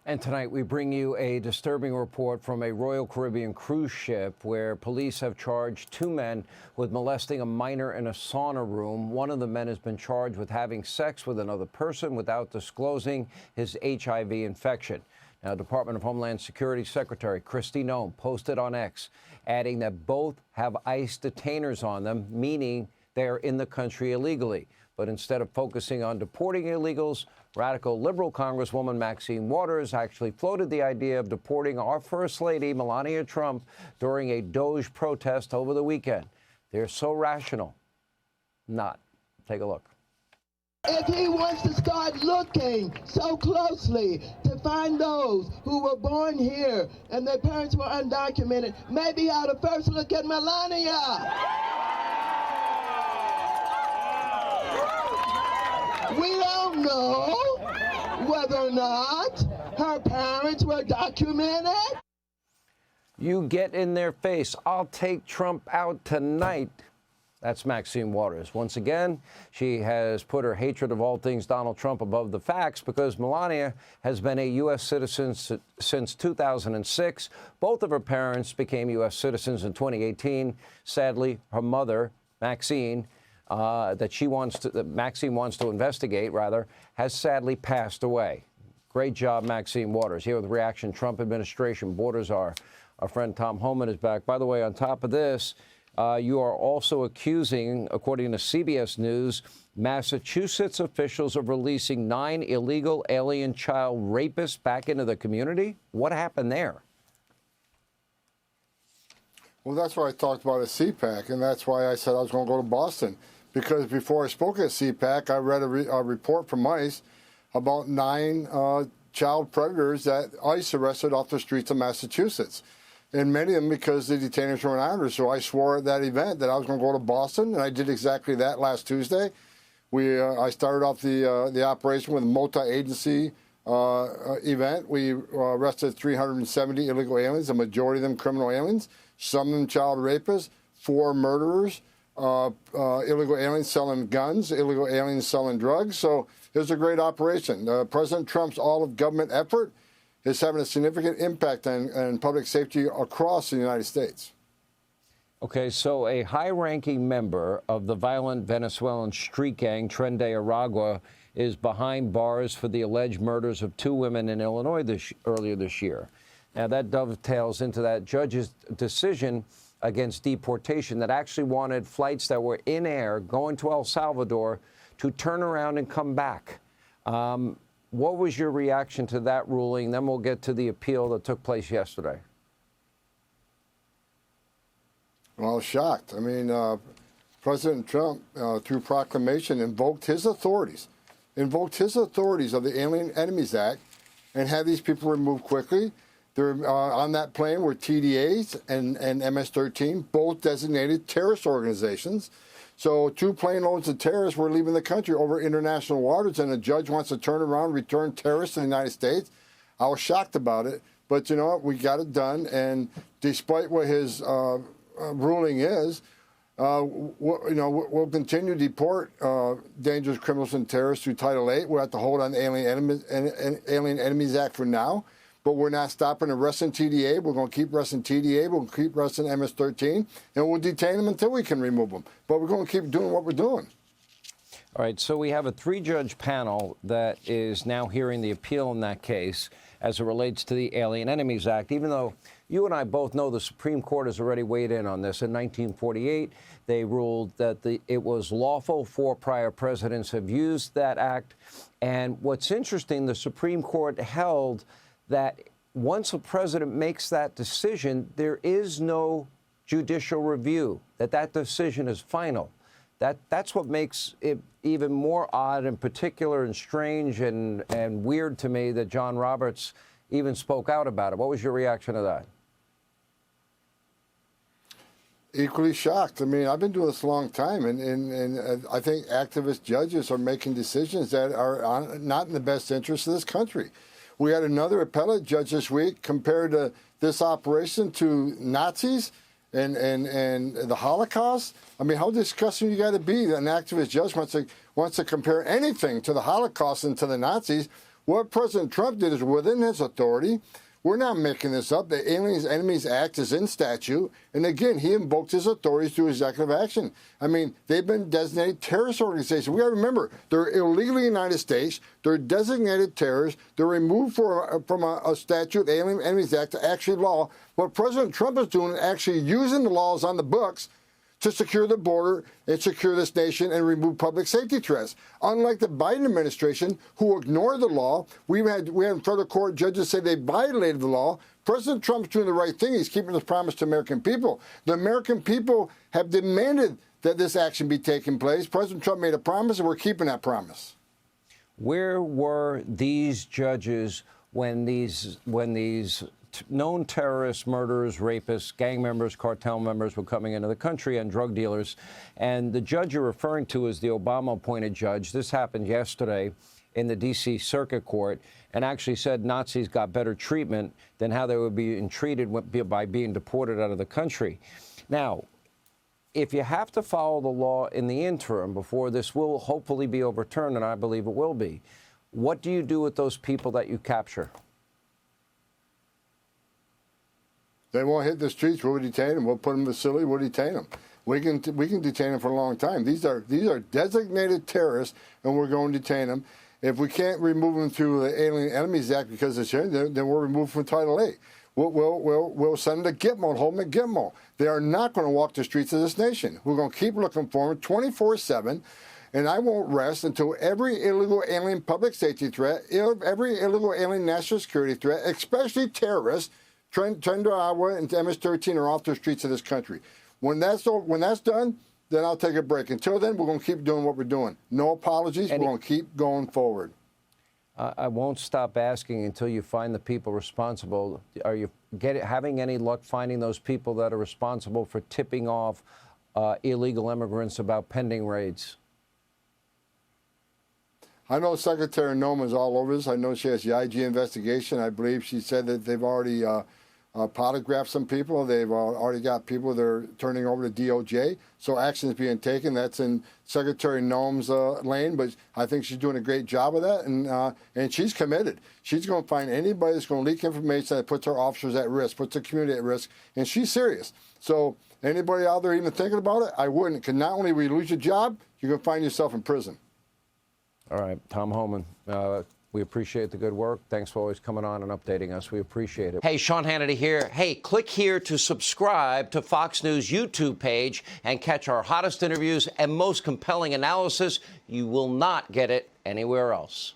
And tonight we bring you a disturbing report from a Royal Caribbean cruise ship where police have charged two men with molesting a minor in a sauna room. One of the men has been charged with having sex with another person without disclosing his HIV infection. Now, Department of Homeland Security Secretary Kristi Noem posted on X, adding that both have ICE detainers on them, meaning they are in the country illegally. But instead of focusing on deporting illegals, radical liberal Congresswoman Maxine Waters actually floated the idea of deporting our First Lady, Melania Trump, during a Doge protest over the weekend. They're so rational. Not. Take a look. If he wants to start looking so closely to find those who were born here and their parents were undocumented, maybe he ought to first look at Melania. We don't know whether or not her parents were documented. You get in their face. I'll take Trump out tonight. That's Maxine Waters. Once again, she has put her hatred of all things Donald Trump above the facts because Melania has been a U.S. citizen since 2006. Both of her parents became U.S. citizens in 2018. Sadly, her mother, Maxine, that Maxine wants to investigate, has sadly passed away. Great job, Maxine Waters. Here with reaction, Trump administration borders are. Our friend Tom Homan is back. By the way, on top of this, you are also accusing, according to CBS News, Massachusetts officials of releasing 9 illegal alien child rapists back into the community. What happened there? Well, that's what I talked about at CPAC, and that's why I said I was going to go to Boston. Because before I spoke at CPAC, I read a report from ICE about 9 child predators that ICE arrested off the streets of Massachusetts. And many of them because the detainers were in honor. So I swore at that event that I was going to go to Boston, and I did exactly that last Tuesday. I started off the operation with a multi-agency event. We arrested 370 illegal aliens, a majority of them criminal aliens, some of them child rapists, 4 murderers, illegal aliens selling guns, illegal aliens selling drugs. So it was a great operation. President Trump's all-of-government effort is having a significant impact on public safety across the United States. Okay, so a high-ranking member of the violent Venezuelan street gang, Tren de Aragua, is behind bars for the alleged murders of 2 women in Illinois earlier this year. Now, that dovetails into that judge's decision against deportation that actually wanted flights that were in air going to El Salvador to turn around and come back. What was your reaction to that ruling? Then we'll get to the appeal that took place yesterday. Well, I was shocked. I mean, President Trump, through proclamation, invoked his authorities of the Alien Enemies Act and had these people removed quickly. There, on that plane were TDAs and MS-13, both designated terrorist organizations. So 2 plane loads of terrorists were leaving the country over international waters, and a judge wants to turn around and return terrorists to the United States. I was shocked about it, but you know what? We got it done, and despite what his ruling is, we'll continue to deport dangerous criminals and terrorists through Title VIII. We'll have to hold on the Alien Enemies Act for now. But we're not stopping arresting TDA. We're going to keep arresting TDA. We'll keep arresting MS-13, and we'll detain them until we can remove them. But we're going to keep doing what we're doing. All right, so we have a 3-judge panel that is now hearing the appeal in that case as it relates to the Alien Enemies Act, even though you and I both know the Supreme Court has already weighed in on this. In 1948, they ruled that it was lawful. 4 prior presidents have used that act. And what's interesting, the Supreme Court held that once a president makes that decision, there is no judicial review, that decision is final. That's what makes it even more odd and particular and strange and weird to me that John Roberts even spoke out about it. What was your reaction to that? Equally shocked. I mean, I've been doing this a long time, and I think activist judges are making decisions that are not in the best interest of this country. We had another appellate judge this week compared this operation to Nazis and the Holocaust. I mean, how disgusting you got to be that an activist judge wants to compare anything to the Holocaust and to the Nazis What President Trump did is within his authority. We're not making this up. The Aliens Enemies Act is in statute. And again, he invoked his authorities through executive action. I mean, they've been designated terrorist organizations. We got to remember, they're illegally in the United States. They're designated terrorists. They're removed from a statute, the Alien Enemies Act, to actually law. What President Trump is doing is actually using the laws on the books to secure the border and secure this nation and remove public safety threats. Unlike the Biden administration, who ignored the law, we had federal court judges say they violated the law. President Trump's doing the right thing. He's keeping his promise to American people. The American people have demanded that this action be taking place. President Trump made a promise, and we're keeping that promise. Where were these judges when these known terrorists, murderers, rapists, gang members, cartel members were coming into the country, and drug dealers? And the judge you're referring to is the Obama-appointed judge. This happened yesterday in the D.C. Circuit Court, and actually said Nazis got better treatment than how they were being treated by being deported out of the country. Now, if you have to follow the law in the interim before this will hopefully be overturned, and I believe it will be, what do you do with those people that you capture? They won't hit the streets. We'll detain them. We'll put them in the facility. We'll detain them. We can detain them for a long time. These are designated terrorists, and we're going to detain them. If we can't remove them through the Alien Enemies Act because it's here, then we'll remove from Title VIII. We'll send them to Gitmo and hold them at Gitmo. They are not going to walk the streets of this nation. We're going to keep looking for them 24/7. And I won't rest until every illegal alien public safety threat, every illegal alien national security threat, especially terrorists, Trent Iowa and MS-13 are off the streets of this country. When that's done, then I'll take a break. Until then, we're going to keep doing what we're doing. No apologies. We're going to keep going forward. I won't stop asking until you find the people responsible. Are you having any luck finding those people that are responsible for tipping off illegal immigrants about pending raids? I know Secretary Noman's all over this. I know she has the IG investigation. I believe she said that they've already polygraphed some people. They've already got people that are turning over to DOJ. So action is being taken. That's in Secretary Noem's lane, but I think she's doing a great job of that, and she's committed. She's going to find anybody that's going to leak information that puts our officers at risk, puts the community at risk, and she's serious. So anybody out there even thinking about it, I wouldn't, because not only will you lose your job, you're going to find yourself in prison. All right, Tom Homan, we appreciate the good work. Thanks for always coming on and updating us. We appreciate it. Hey, Sean Hannity here. Hey, click here to subscribe to Fox News YouTube page and catch our hottest interviews and most compelling analysis. You will not get it anywhere else.